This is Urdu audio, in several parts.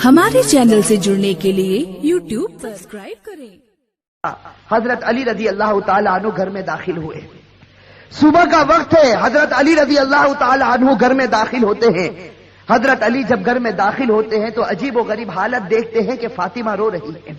ہمارے چینل سے جڑنے کے لیے YouTube سبسکرائب کریں۔ حضرت علی رضی اللہ تعالی عنہ گھر میں داخل ہوئے۔ صبح کا وقت ہے، حضرت علی رضی اللہ تعالی عنہ گھر میں داخل ہوتے ہیں۔ حضرت علی جب گھر میں داخل ہوتے ہیں تو عجیب و غریب حالت دیکھتے ہیں کہ فاطمہ رو رہی ہے۔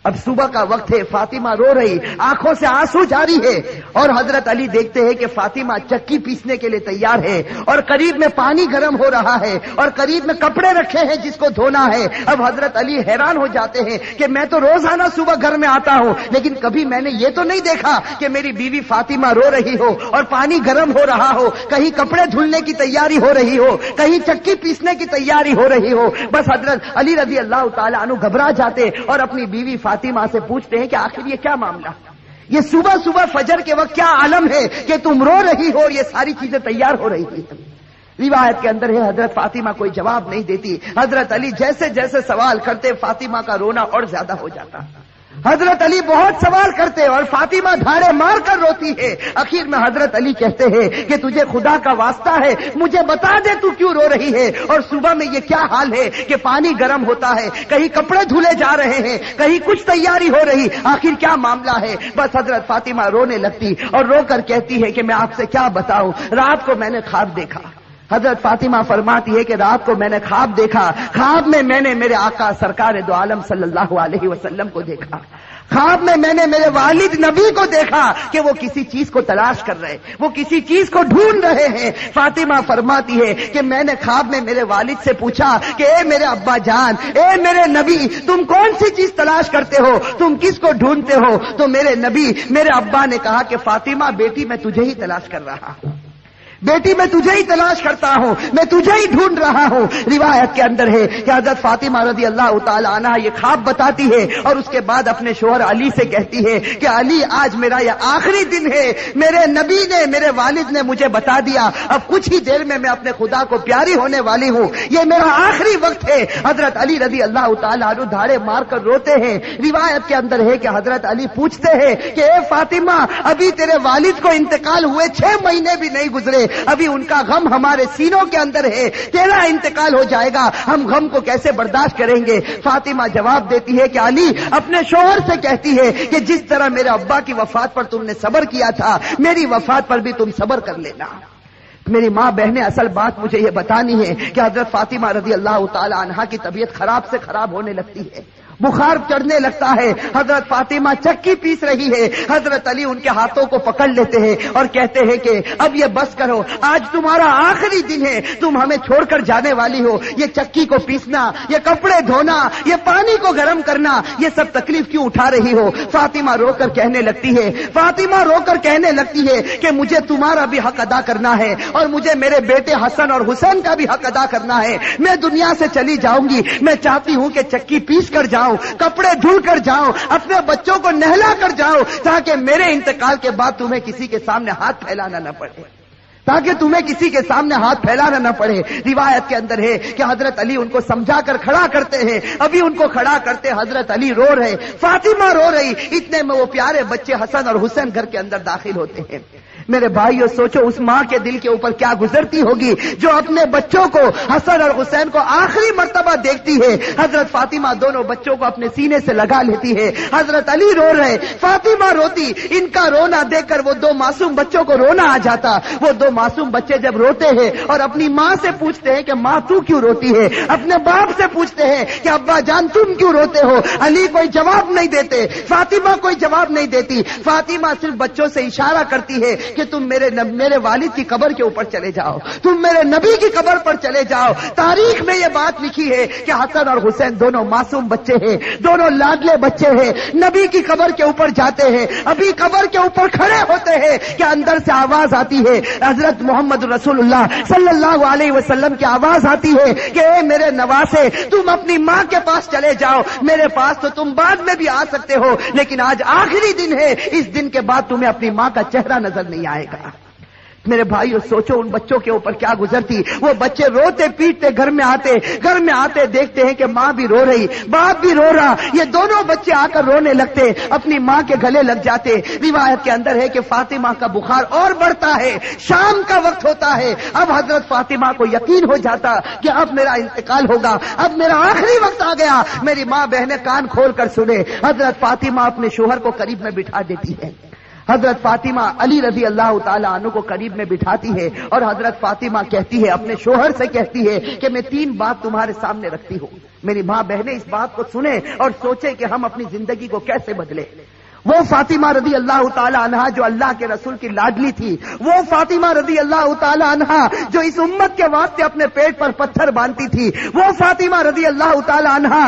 اب صبح کا وقت ہے، فاطمہ رو رہی، آنکھوں سے آنسو جاری ہے، اور حضرت علی دیکھتے ہیں کہ فاطمہ چکی پیسنے کے لیے تیار ہے، اور قریب میں پانی گرم ہو رہا ہے، اور قریب میں کپڑے رکھے ہیں جس کو دھونا ہے۔ اب حضرت علی حیران ہو جاتے ہیں کہ میں تو روزانہ صبح گھر میں آتا ہوں، لیکن کبھی میں نے یہ تو نہیں دیکھا کہ میری بیوی فاطمہ رو رہی ہو اور پانی گرم ہو رہا ہو، کہیں کپڑے دھلنے کی تیاری ہو رہی ہو، کہیں چکی پیسنے کی تیاری ہو رہی ہو۔ بس حضرت علی رضی اللہ تعالی عنہ گھبرا جاتے اور اپنی بیوی فاطمہ سے پوچھتے ہیں کہ آخر یہ کیا معاملہ، یہ صبح صبح فجر کے وقت کیا عالم ہے کہ تم رو رہی ہو اور یہ ساری چیزیں تیار ہو رہی تھی۔ روایت کے اندر ہے حضرت فاطمہ کوئی جواب نہیں دیتی۔ حضرت علی جیسے جیسے سوال کرتے فاطمہ کا رونا اور زیادہ ہو جاتا۔ حضرت علی بہت سوال کرتے اور فاطمہ دھاڑے مار کر روتی ہے۔ آخر میں حضرت علی کہتے ہیں کہ تجھے خدا کا واسطہ ہے، مجھے بتا دے تو کیوں رو رہی ہے، اور صبح میں یہ کیا حال ہے کہ پانی گرم ہوتا ہے، کہیں کپڑے دھلے جا رہے ہیں، کہیں کچھ تیاری ہو رہی، آخر کیا معاملہ ہے۔ بس حضرت فاطمہ رونے لگتی اور رو کر کہتی ہے کہ میں آپ سے کیا بتاؤں، رات کو میں نے خواب دیکھا۔ حضرت فاطمہ فرماتی ہے کہ رات کو میں نے خواب دیکھا، خواب میں میں نے میرے آقا سرکار دو عالم صلی اللہ علیہ وسلم کو دیکھا، خواب میں میں نے میرے والد نبی کو دیکھا کہ وہ کسی چیز کو تلاش کر رہے، وہ کسی چیز کو ڈھونڈ رہے ہیں۔ فاطمہ فرماتی ہے کہ میں نے خواب میں میرے والد سے پوچھا کہ اے میرے ابا جان، اے میرے نبی، تم کون سی چیز تلاش کرتے ہو، تم کس کو ڈھونڈتے ہو؟ تو میرے نبی، میرے ابا نے کہا کہ فاطمہ بیٹی میں تجھے ہی تلاش کر رہا ہوں، بیٹی میں تجھے ہی تلاش کرتا ہوں، میں تجھے ہی ڈھونڈ رہا ہوں۔ روایت کے اندر ہے کہ حضرت فاطمہ رضی اللہ تعالی عنہ یہ خواب بتاتی ہے اور اس کے بعد اپنے شوہر علی سے کہتی ہے کہ علی آج میرا یہ آخری دن ہے، میرے نبی نے، میرے والد نے مجھے بتا دیا، اب کچھ ہی دیر میں اپنے خدا کو پیاری ہونے والی ہوں، یہ میرا آخری وقت ہے۔ حضرت علی رضی اللہ تعالی عنہ دھاڑے مار کر روتے ہیں۔ روایت کے اندر ہے کہ حضرت علی پوچھتے ہیں کہ اے فاطمہ، ابھی تیرے والد کو انتقال ہوئے 6 مہینے بھی نہیں گزرے، ابھی ان کا غم ہمارے سینوں کے اندر ہے، تیرا انتقال ہو جائے گا، ہم غم کو کیسے برداشت کریں گے؟ فاطمہ جواب دیتی ہے کہ علی اپنے شوہر سے کہتی ہے کہ جس طرح میرے ابا کی وفات پر تم نے صبر کیا تھا، میری وفات پر بھی تم صبر کر لینا۔ میری ماں بہنیں، اصل بات مجھے یہ بتانی ہے کہ حضرت فاطمہ رضی اللہ تعالی عنہا کی طبیعت خراب سے خراب ہونے لگتی ہے، بخار چڑھنے لگتا ہے۔ حضرت فاطمہ چکی پیس رہی ہے، حضرت علی ان کے ہاتھوں کو پکڑ لیتے ہیں اور کہتے ہیں کہ اب یہ بس کرو، آج تمہارا آخری دن ہے، تم ہمیں چھوڑ کر جانے والی ہو، یہ چکی کو پیسنا، یہ کپڑے دھونا، یہ پانی کو گرم کرنا، یہ سب تکلیف کیوں اٹھا رہی ہو؟ فاطمہ رو کر کہنے لگتی ہے، فاطمہ رو کر کہنے لگتی ہے کہ مجھے تمہارا بھی حق ادا کرنا ہے اور مجھے میرے بیٹے حسن اور حسین کا بھی حق ادا کرنا ہے۔ میں دنیا سے چلی جاؤں گی، میں چاہتی ہوں کہ چکی پیس کر جاؤں، کپڑے دھل کر جاؤں، اپنے بچوں کو نہلا کر جاؤں، تاکہ میرے انتقال کے بعد تمہیں کسی کے سامنے ہاتھ پھیلانا نہ پڑے، تاکہ تمہیں کسی کے سامنے ہاتھ پھیلانا نہ پڑے۔ روایت کے اندر ہے کہ حضرت علی ان کو سمجھا کر کھڑا کرتے ہیں، ابھی ان کو کھڑا کرتے حضرت علی رو رہے، فاطمہ رو رہی، اتنے میں وہ پیارے بچے حسن اور حسین گھر کے اندر داخل ہوتے ہیں۔ میرے بھائیو سوچو اس ماں کے دل کے اوپر کیا گزرتی ہوگی جو اپنے بچوں کو حسن اور حسین کو آخری مرتبہ دیکھتی ہے۔ حضرت فاطمہ دونوں بچوں کو اپنے سینے سے لگا لیتی ہے، حضرت علی رو رہے، فاطمہ روتی، ان کا رونا دیکھ کر وہ 2 معصوم بچوں کو رونا آ جاتا۔ وہ 2 معصوم بچے جب روتے ہیں اور اپنی ماں سے پوچھتے ہیں کہ ماں تو کیوں روتی ہے، اپنے باپ سے پوچھتے ہیں کہ ابا جان تم کیوں روتے ہو، علی کوئی جواب نہیں دیتے، فاطمہ کوئی جواب نہیں دیتی۔ فاطمہ صرف بچوں سے اشارہ کرتی ہے کہ تم میرے والد کی قبر کے اوپر چلے جاؤ، تم میرے نبی کی قبر پر چلے جاؤ۔ تاریخ میں یہ بات لکھی ہے کہ حسن اور حسین دونوں معصوم بچے ہیں، دونوں لاڈلے بچے ہیں، نبی کی قبر کے اوپر جاتے ہیں، ابھی قبر کے اوپر کھڑے ہوتے ہیں کہ اندر سے آواز آتی ہے، حضرت محمد رسول اللہ صلی اللہ علیہ وسلم کی آواز آتی ہے کہ اے میرے نواسے، تم اپنی ماں کے پاس چلے جاؤ، میرے پاس تو تم بعد میں بھی آ سکتے ہو، لیکن آج آخری دن ہے، اس دن کے بعد تمہیں اپنی ماں کا چہرہ نظر نہیں آئے گا۔ میرے بھائیو سوچو ان بچوں کے اوپر کیا گزرتی. وہ بچے روتے پیٹتے گھر میں آتے دیکھتے ہیں کہ ماں بھی رو رہی, باپ بھی رو رہا. یہ دونوں بچے آ کر رونے لگتے, اپنی ماں کے گلے لگ جاتے. روایت کے اندر ہے کہ فاطمہ کا بخار اور بڑھتا ہے. شام کا وقت ہوتا ہے. اب حضرت فاطمہ کو یقین ہو جاتا کہ اب میرا انتقال ہوگا, اب میرا آخری وقت آ گیا. میری ماں بہنیں کان کھول کر سنے. حضرت فاطمہ اپنے شوہر کو قریب میں بٹھا دیتی ہے. حضرت فاطمہ علی رضی اللہ تعالی عنہ کو قریب میں بٹھاتی ہے اور حضرت فاطمہ کہتی ہے, اپنے شوہر سے کہتی ہے کہ میں 3 بات تمہارے سامنے رکھتی ہوں. میری ماں بہنیں اس بات کو سنیں اور سوچیں کہ ہم اپنی زندگی کو کیسے بدلیں. وہ فاطمہ رضی اللہ تعالی عنہا جو اللہ کے رسول کی لاڈلی تھی, وہ فاطمہ رضی اللہ تعالی عنہا جو اس امت کے واسطے اپنے پیٹ پر پتھر باندھتی تھی, وہ فاطمہ رضی اللہ تعالی عنہا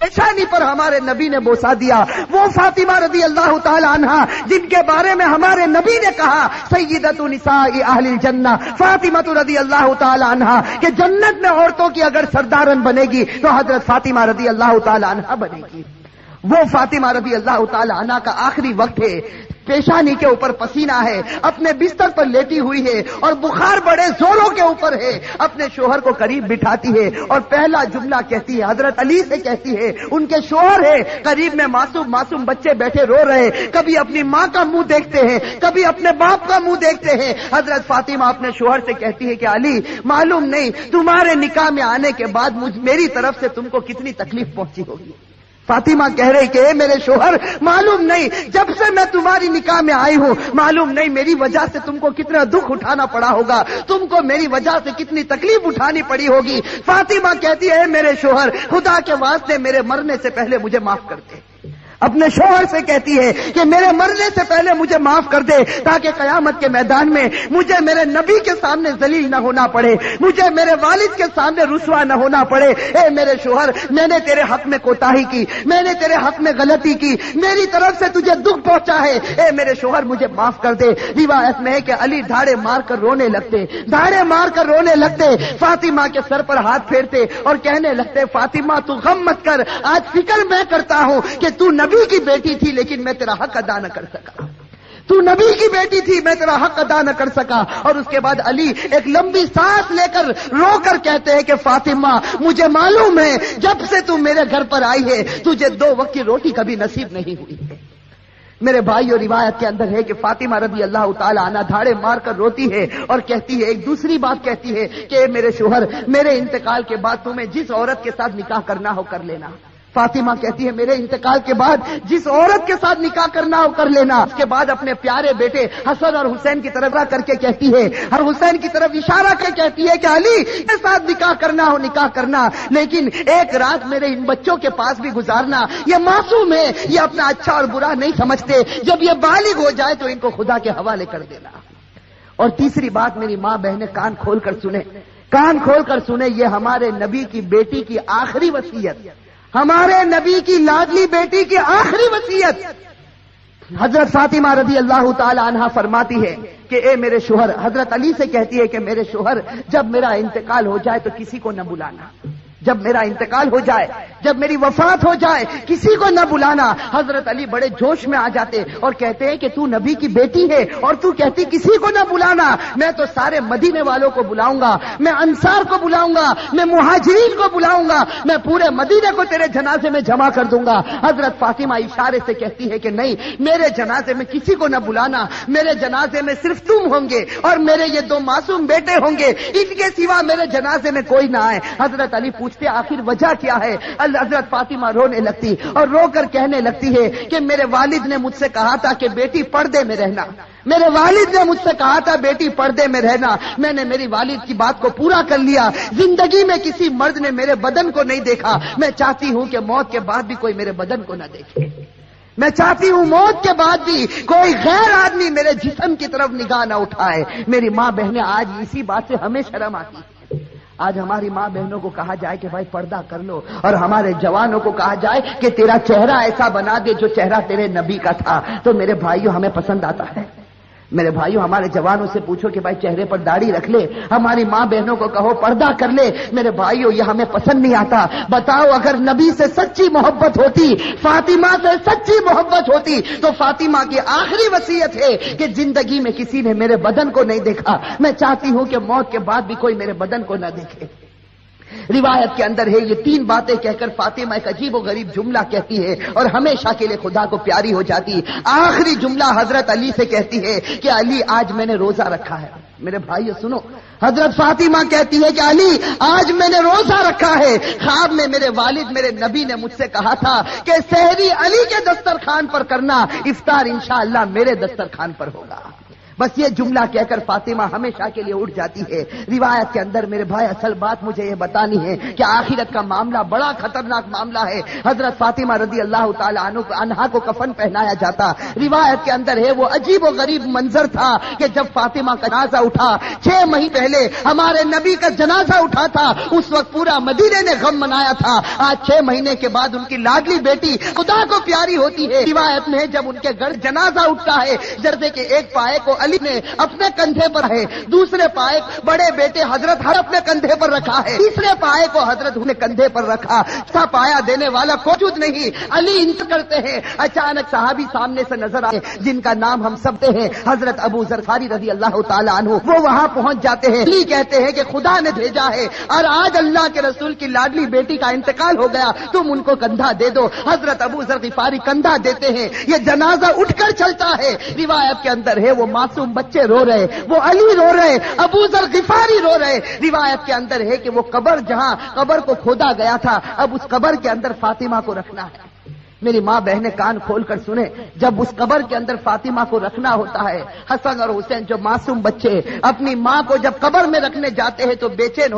پیشانی پر ہمارے نبی نے بوسا دیا, وہ فاطمہ رضی اللہ تعالی عنہا جن کے بارے میں ہمارے نبی نے کہا سیدۃ نساء اہل الجنہ فاطمہ رضی اللہ تعالی عنہا کہ جنت میں عورتوں کی اگر سردارن بنے گی تو حضرت فاطمہ رضی اللہ تعالی عنہا بنے گی. وہ فاطمہ رضی اللہ تعالی عنہا کا آخری وقت ہے, پیشانی کے اوپر پسینہ ہے, اپنے بستر پر لیٹی ہوئی ہے اور بخار بڑے زوروں کے اوپر ہے. اپنے شوہر کو قریب بٹھاتی ہے اور پہلا جملہ کہتی ہے, حضرت علی سے کہتی ہے, ان کے شوہر ہے قریب میں, معصوم بچے بیٹھے رو رہے, کبھی اپنی ماں کا منہ دیکھتے ہیں, کبھی اپنے باپ کا منہ دیکھتے ہیں. حضرت فاطمہ اپنے شوہر سے کہتی ہے کہ علی معلوم نہیں تمہارے نکاح میں آنے کے بعد میری طرف سے تم کو کتنی تکلیف پہنچی ہوگی. فاطمہ کہہ رہی کہ اے میرے شوہر معلوم نہیں جب سے میں تمہاری نکاح میں آئی ہوں معلوم نہیں میری وجہ سے تم کو کتنا دکھ اٹھانا پڑا ہوگا, تم کو میری وجہ سے کتنی تکلیف اٹھانی پڑی ہوگی. فاطمہ کہتی ہے اے میرے شوہر خدا کے واسطے میرے مرنے سے پہلے مجھے معاف کر دے. اپنے شوہر سے کہتی ہے کہ میرے مرنے سے پہلے مجھے معاف کر دے تاکہ قیامت کے میدان میں مجھے میرے نبی کے سامنے ذلیل نہ ہونا پڑے, مجھے میرے والد کے سامنے رسوا نہ ہونا پڑے. اے میرے شوہر میں نے تیرے حق میں کوتاہی کی, میں نے تیرے حق میں غلطی کی, میری طرف سے تجھے دکھ پہنچا ہے, اے میرے شوہر مجھے معاف کر دے. روایت میں ہے کہ علی دھاڑے مار کر رونے لگتے, فاطمہ کے سر پر ہاتھ پھیرتے اور کہنے لگتے فاطمہ تو غم مت کر, آج فکر میں کرتا ہوں کہ تو نبی کی بیٹی تھی لیکن میں تیرا حق ادا نہ کر سکا. تو نبی کی بیٹی تھی میں تیرا حق ادا نہ کر سکا. اور اس کے بعد علی ایک لمبی سانس لے کر رو کر کہتے ہیں کہ فاطمہ مجھے معلوم ہے جب سے تو میرے گھر پر آئی ہے تجھے 2 وقت کی روٹی کبھی نصیب نہیں ہوئی ہے. میرے بھائیو روایت کے اندر ہے کہ فاطمہ رضی اللہ تعالی عنہا دھاڑے مار کر روتی ہے اور کہتی ہے, ایک دوسری بات کہتی ہے کہ میرے شوہر میرے انتقال کے بعد تمہیں جس عورت کے ساتھ نکاح کرنا ہو کر لینا. فاطمہ کہتی ہے میرے انتقال کے بعد جس عورت کے ساتھ نکاح کرنا ہو کر لینا. اس کے بعد اپنے پیارے بیٹے حسن اور حسین کی طرف کر کے کہتی ہے, اور حسین کی طرف اشارہ کر کہتی ہے کہ علی کے ساتھ نکاح کرنا ہو نکاح کرنا, لیکن ایک رات میرے ان بچوں کے پاس بھی گزارنا. یہ معصوم ہے, یہ اپنا اچھا اور برا نہیں سمجھتے, جب یہ بالغ ہو جائے تو ان کو خدا کے حوالے کر دینا. اور تیسری بات میری ماں بہنیں کان کھول کر سنیں, یہ ہمارے نبی کی بیٹی کی آخری وصیت, ہمارے نبی کی لاڈلی بیٹی کی آخری وصیت. حضرت فاطمہ رضی اللہ تعالی عنہا فرماتی ہے کہ اے میرے شوہر, حضرت علی سے کہتی ہے کہ میرے شوہر جب میرا انتقال ہو جائے تو کسی کو نہ بلانا, جب میرا انتقال ہو جائے, جب میری وفات ہو جائے کسی کو نہ بلانا. حضرت علی بڑے جوش میں آ جاتے اور کہتے ہیں کہ تو نبی کی بیٹی ہے اور تو کہتی کسی کو نہ بلانا. میں تو سارے مدینے والوں کو بلاؤں گا, میں انصار کو بلاؤں گا, میں مہاجرین کو بلاؤں گا, میں پورے مدینے کو تیرے جنازے میں جمع کر دوں گا. حضرت فاطمہ اشارے سے کہتی ہے کہ نہیں, میرے جنازے میں کسی کو نہ بلانا, میرے جنازے میں صرف تم ہوں گے اور میرے یہ 2 معصوم بیٹے ہوں گے, ان کے سوا میرے جنازے میں کوئی نہ آئے. حضرت علی آخر وجہ کیا ہے؟ حضرت فاطمہ رونے لگتی اور رو کر کہنے لگتی ہے کہ میرے والد نے مجھ سے کہا تھا کہ بیٹی پردے میں رہنا, میرے والد نے مجھ سے کہا تھا بیٹی پردے میں رہنا, میں نے میری والد کی بات کو پورا کر لیا. زندگی میں کسی مرد نے میرے بدن کو نہیں دیکھا, میں چاہتی ہوں کہ موت کے بعد بھی کوئی میرے بدن کو نہ دیکھے, میں چاہتی ہوں موت کے بعد بھی کوئی غیر آدمی میرے جسم کی طرف نگاہ نہ اٹھائے. میری ماں بہنیں آج اسی بات سے ہمیں شرم آتی ہے. آج ہماری ماں بہنوں کو کہا جائے کہ بھائی پردہ کر لو, اور ہمارے جوانوں کو کہا جائے کہ تیرا چہرہ ایسا بنا دے جو چہرہ تیرے نبی کا تھا, تو میرے بھائیوں ہمیں پسند آتا ہے؟ میرے بھائیوں ہمارے جوانوں سے پوچھو کہ بھائی چہرے پر داڑھی رکھ لے، ہماری ماں بہنوں کو کہو پردہ کر لے، میرے بھائیوں یہ ہمیں پسند نہیں آتا۔ بتاؤ اگر نبی سے سچی محبت ہوتی، فاطمہ سے سچی محبت ہوتی تو فاطمہ کی آخری وصیت ہے کہ زندگی میں کسی نے میرے بدن کو نہیں دیکھا، میں چاہتی ہوں کہ موت کے بعد بھی کوئی میرے بدن کو نہ دیکھے۔ روایت کے اندر ہے یہ تین باتیں کہہ کر فاطمہ ایک عجیب و غریب جملہ کہتی ہے اور ہمیشہ کے لیے خدا کو پیاری ہو جاتی۔ آخری جملہ حضرت علی سے کہتی ہے کہ علی آج میں نے روزہ رکھا ہے۔ میرے بھائیو سنو، حضرت فاطمہ کہتی ہے کہ علی آج میں نے روزہ رکھا ہے، خواب میں میرے والد میرے نبی نے مجھ سے کہا تھا کہ سحری علی کے دسترخوان پر کرنا، افطار انشاءاللہ میرے دسترخوان پر ہوگا۔ بس یہ جملہ کہہ کر فاطمہ ہمیشہ کے لیے اٹھ جاتی ہے۔ روایت کے اندر میرے بھائی اصل بات مجھے یہ بتانی ہے کہ آخرت کا معاملہ بڑا خطرناک معاملہ ہے۔ حضرت فاطمہ رضی اللہ تعالی عنہا کو کفن پہنایا جاتا۔ روایت کے اندر ہے وہ عجیب و غریب منظر تھا کہ جب فاطمہ کا جنازہ اٹھا، 6 مہینے پہلے ہمارے نبی کا جنازہ اٹھا تھا، اس وقت پورا مدینے نے غم منایا تھا۔ آج 6 مہینے کے بعد ان کی لاڈلی بیٹی خدا کو پیاری ہوتی ہے۔ روایت میں جب ان کے گھر جنازہ اٹھتا ہے، جردے کے ایک پائے کو علی نے اپنے کندھے پر ہے، دوسرے پائے بڑے بیٹے حضرت ہر اپنے کندھے پر رکھا ہے، تیسرے پائے کو حضرت نے کندھے پر رکھا، چوتھا پایا دینے والا موجود نہیں۔ علی انتظار کرتے ہیں، اچانک صحابی سامنے سے نظر آئے جن کا نام ہم سب سے ہیں، حضرت ابو ذر غفاری رضی اللہ تعالی عنہ، وہ وہاں پہنچ جاتے ہیں۔ علی کہتے ہیں کہ خدا نے بھیجا ہے اور آج اللہ کے رسول کی لاڈلی بیٹی کا انتقال ہو گیا، تم ان کو کندھا دے دو۔ حضرت ابو ذر غفاری کندھا دیتے ہیں، یہ جنازہ اٹھ کر چلتا ہے۔ روایت کے اندر ہے وہ معصوم بچے رو رہے، وہ علی رو رہے، ابو ذر غفاری رو رہے۔ روایت کے اندر ہے کہ وہ قبر جہاں قبر کو کھودا گیا تھا، اب اس قبر کے اندر فاطمہ کو رکھنا ہے۔ میری ماں بہنیں کان کھول کر سنیں، جب اس قبر کے اندر فاطمہ کو رکھنا ہوتا ہے، حسن اور حسین جو معصوم بچے اپنی ماں کو جب قبر میں رکھنے جاتے ہیں تو بے چین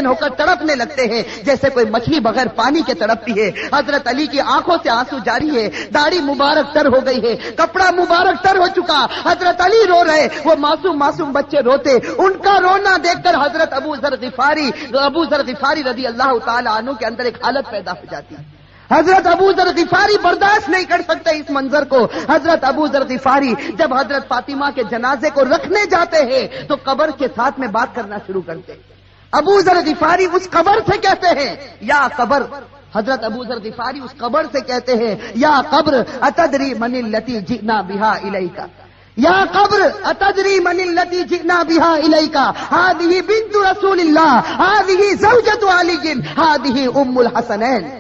ہو کر تڑپنے لگتے ہیں جیسے کوئی مچھلی بغیر پانی کے تڑپتی ہے۔ حضرت علی کی آنکھوں سے آنسو جاری ہے، داڑھی مبارک تر ہو گئی ہے، کپڑا مبارک تر ہو چکا، حضرت علی رو رہے، وہ معصوم بچے روتے۔ ان کا رونا دیکھ کر حضرت ابو ذر غفاری رضی اللہ تعالی عنہ کے اندر ایک حالت پیدا ہو جاتی ہے۔ حضرت ابو ذر غفاری برداشت نہیں کر سکتے اس منظر کو۔ حضرت ابو ذر غفاری جب حضرت فاطمہ کے جنازے کو رکھنے جاتے ہیں تو قبر کے ساتھ میں بات کرنا شروع کرتے ہیں۔ ابو ذر غفاری اس قبر سے کہتے ہیں یا قبر، حضرت ابو ذر غفاری اس قبر سے کہتے ہیں یا قبر اتدری من التی جئنا بها الیک، یا قبر اتدری من التی جئنا بها الیک، هذه بنت رسول الله، هذه زوجة علی، هذه ام الحسنین۔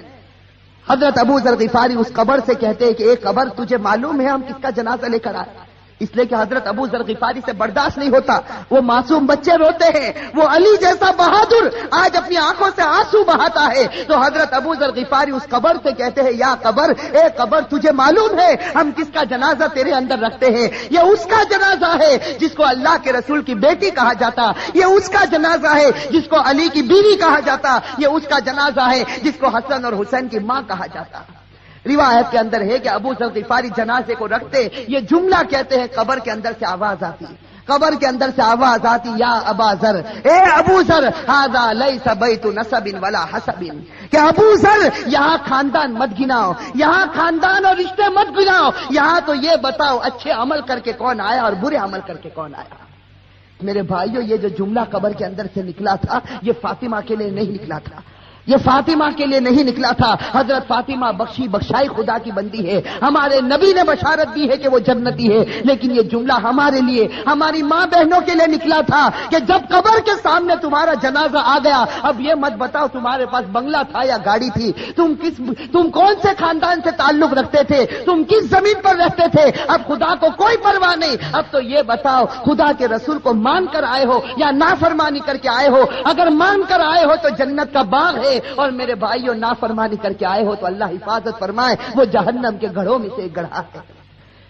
حضرت ابو ذر غفاری اس قبر سے کہتے ہیں کہ ایک قبر تجھے معلوم ہے ہم کس کا جنازہ لے کر آئے؟ اس لیے کہ حضرت ابو ذر غفاری سے برداشت نہیں ہوتا، وہ معصوم بچے روتے ہیں، وہ علی جیسا بہادر آج اپنی آنکھوں سے آنسو بہاتا ہے، تو حضرت ابو ذر غفاری اس قبر سے کہتے ہیں یا قبر، اے قبر تجھے معلوم ہے ہم کس کا جنازہ تیرے اندر رکھتے ہیں؟ یہ اس کا جنازہ ہے جس کو اللہ کے رسول کی بیٹی کہا جاتا، یہ اس کا جنازہ ہے جس کو علی کی بیوی کہا جاتا، یہ اس کا جنازہ ہے جس کو حسن اور حسین کی ماں کہا جاتا۔ روایت کے اندر ہے کہ ابو ذر غفاری جنازے کو رکھتے یہ جملہ کہتے ہیں، قبر کے اندر سے آواز آتی، قبر کے اندر سے آواز آتی یا ابا ذر، اے ابو ذر، ھذا لیس بیت نسب ولا حسب، کہ ابو ذر یہاں خاندان مت گناؤ، یہاں خاندان اور رشتے مت گناؤ، یہاں تو یہ بتاؤ اچھے عمل کر کے کون آیا اور برے عمل کر کے کون آیا۔ میرے بھائیو یہ جو جملہ قبر کے اندر سے نکلا تھا یہ فاطمہ کے لیے نہیں نکلا تھا، یہ فاطمہ کے لیے نہیں نکلا تھا۔ حضرت فاطمہ بخشائی خدا کی بندی ہے، ہمارے نبی نے بشارت دی ہے کہ وہ جنتی ہے، لیکن یہ جملہ ہمارے لیے، ہماری ماں بہنوں کے لیے نکلا تھا کہ جب قبر کے سامنے تمہارا جنازہ آ گیا، اب یہ مت بتاؤ تمہارے پاس بنگلہ تھا یا گاڑی تھی، تم کون سے خاندان سے تعلق رکھتے تھے، تم کس زمین پر رہتے تھے، اب خدا کو کوئی پرواہ نہیں، اب تو یہ بتاؤ خدا کے رسول کو مان کر آئے ہو یا نافرمانی کر کے آئے ہو؟ اگر مان کر آئے ہو تو جنت کا باغ ہے، اور میرے بھائیوں نافرمانی کر کے آئے ہو تو اللہ حفاظت فرمائے، وہ جہنم کے گڑھوں میں سے ایک گڑھا ہے۔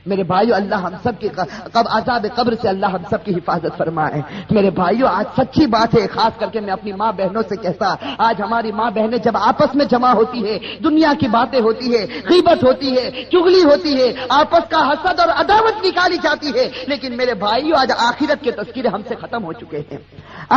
میرے بھائیوں اللہ ہم سب کی عذاب قبر سے اللہ ہم سب کی حفاظت فرمائے۔ میرے بھائیوں آج سچی بات ہے، خاص کر کے میں اپنی ماں بہنوں سے کہتا، آج ہماری ماں بہنیں جب آپس میں جمع ہوتی ہے، دنیا کی باتیں ہوتی ہے، غیبت ہوتی ہے، چغلی ہوتی ہے، آپس کا حسد اور عداوت نکالی جاتی ہے، لیکن میرے بھائیوں آج آخرت کے تذکرے ہم سے ختم ہو چکے ہیں،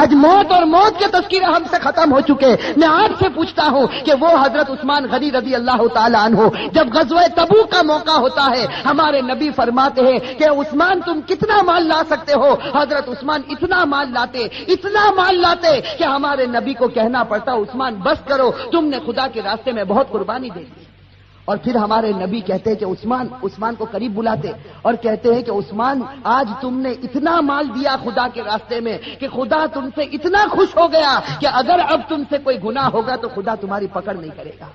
آج موت اور موت کے تذکرے ہم سے ختم ہو چکے۔ میں آپ سے پوچھتا ہوں کہ وہ حضرت عثمان غنی رضی اللہ تعالی عنہ جب غزوہ تبوک کا موقع ہوتا ہے، ہمارے نبی نبی فرماتے ہیں کہ عثمان تم کتنا مال لا سکتے ہو؟ حضرت عثمان اتنا مال لاتے کہ ہمارے نبی کو کہنا پڑتا عثمان بس کرو، تم نے خدا کے راستے میں بہت قربانی دے دی۔ اور پھر ہمارے نبی کہتے ہیں کہ عثمان کو قریب بلاتے اور کہتے ہیں کہ عثمان آج تم نے اتنا مال دیا خدا کے راستے میں کہ خدا تم سے اتنا خوش ہو گیا کہ اگر اب تم سے کوئی گناہ ہوگا تو خدا تمہاری پکڑ نہیں کرے گا۔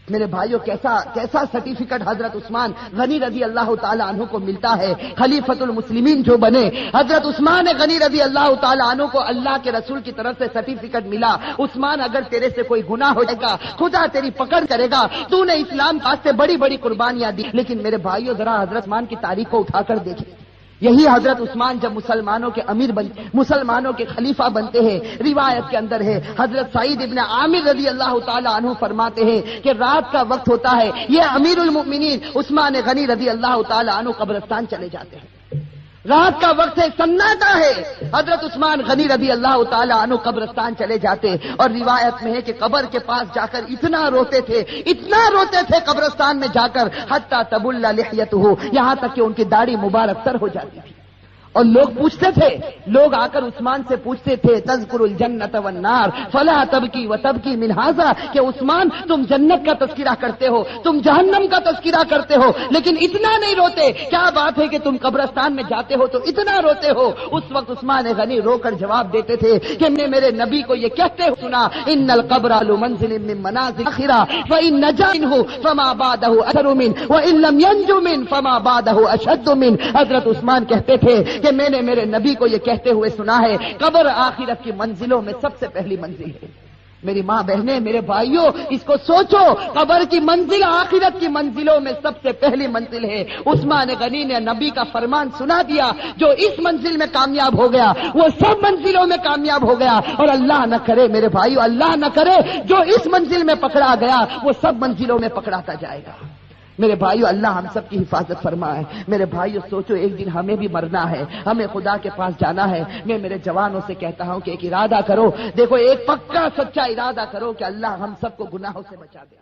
میرے بھائیوں کیسا سرٹیفکیٹ حضرت عثمان غنی رضی اللہ تعالی عنہ کو ملتا ہے، خلیفۃ المسلمین جو بنے۔ حضرت عثمان غنی رضی اللہ تعالی عنہ کو اللہ کے رسول کی طرف سے سرٹیفکیٹ ملا، عثمان اگر تیرے سے کوئی گناہ ہو جائے گا خدا تیری پکڑ کرے گا، تو نے اسلام واسطے بڑی بڑی قربانیاں دی۔ لیکن میرے بھائیوں ذرا حضرت عثمان کی تاریخ کو اٹھا کر دیکھیں، یہی حضرت عثمان جب مسلمانوں کے امیر مسلمانوں کے خلیفہ بنتے ہیں، روایت کے اندر ہے حضرت سعید ابن عامر رضی اللہ تعالی عنہ فرماتے ہیں کہ رات کا وقت ہوتا ہے، یہ امیر المؤمنین عثمان غنی رضی اللہ تعالی عنہ قبرستان چلے جاتے ہیں، رات کا وقت ہے، سناٹا ہے، حضرت عثمان غنی رضی اللہ تعالی عنہ قبرستان چلے جاتے اور روایت میں ہے کہ قبر کے پاس جا کر اتنا روتے تھے قبرستان میں جا کر حتی تبل لحیتہ، یہاں تک کہ ان کی داڑھی مبارک تر ہو جاتی تھی۔ اور لوگ پوچھتے تھے، لوگ آ کر عثمان سے پوچھتے تھے تذکر الجنت والنار فلا تبکی وتبکی من ھذا، کہ عثمان تم جنت کا تذکرہ کرتے ہو، تم جہنم کا تذکرہ کرتے ہو، لیکن اتنا نہیں روتے، کیا بات ہے کہ تم قبرستان میں جاتے ہو تو اتنا روتے ہو؟ اس وقت عثمان غنی رو کر جواب دیتے تھے کہ میں میرے نبی کو یہ کہتے ہو سنا، ان القبر لمنزل من منازل الاخرہ فان نجا منه فما بعده اثر منه وان لم ينج منه فما بعده اشد منه۔ حضرت عثمان کہتے تھے کہ میں نے میرے نبی کو یہ کہتے ہوئے سنا ہے قبر آخرت کی منزلوں میں سب سے پہلی منزل ہے۔ میری ماں بہنیں، میرے بھائیوں، اس کو سوچو، قبر کی منزل آخرت کی منزلوں میں سب سے پہلی منزل ہے۔ عثمان غنی نے نبی کا فرمان سنا دیا، جو اس منزل میں کامیاب ہو گیا وہ سب منزلوں میں کامیاب ہو گیا، اور اللہ نہ کرے میرے بھائیوں، اللہ نہ کرے جو اس منزل میں پکڑا گیا وہ سب منزلوں میں پکڑاتا جائے گا۔ میرے بھائیو اللہ ہم سب کی حفاظت فرمائے۔ میرے بھائیو سوچو، ایک دن ہمیں بھی مرنا ہے، ہمیں خدا کے پاس جانا ہے۔ میں میرے جوانوں سے کہتا ہوں کہ ایک ارادہ کرو، دیکھو ایک پکا سچا ارادہ کرو کہ اللہ ہم سب کو گناہوں سے بچا دے۔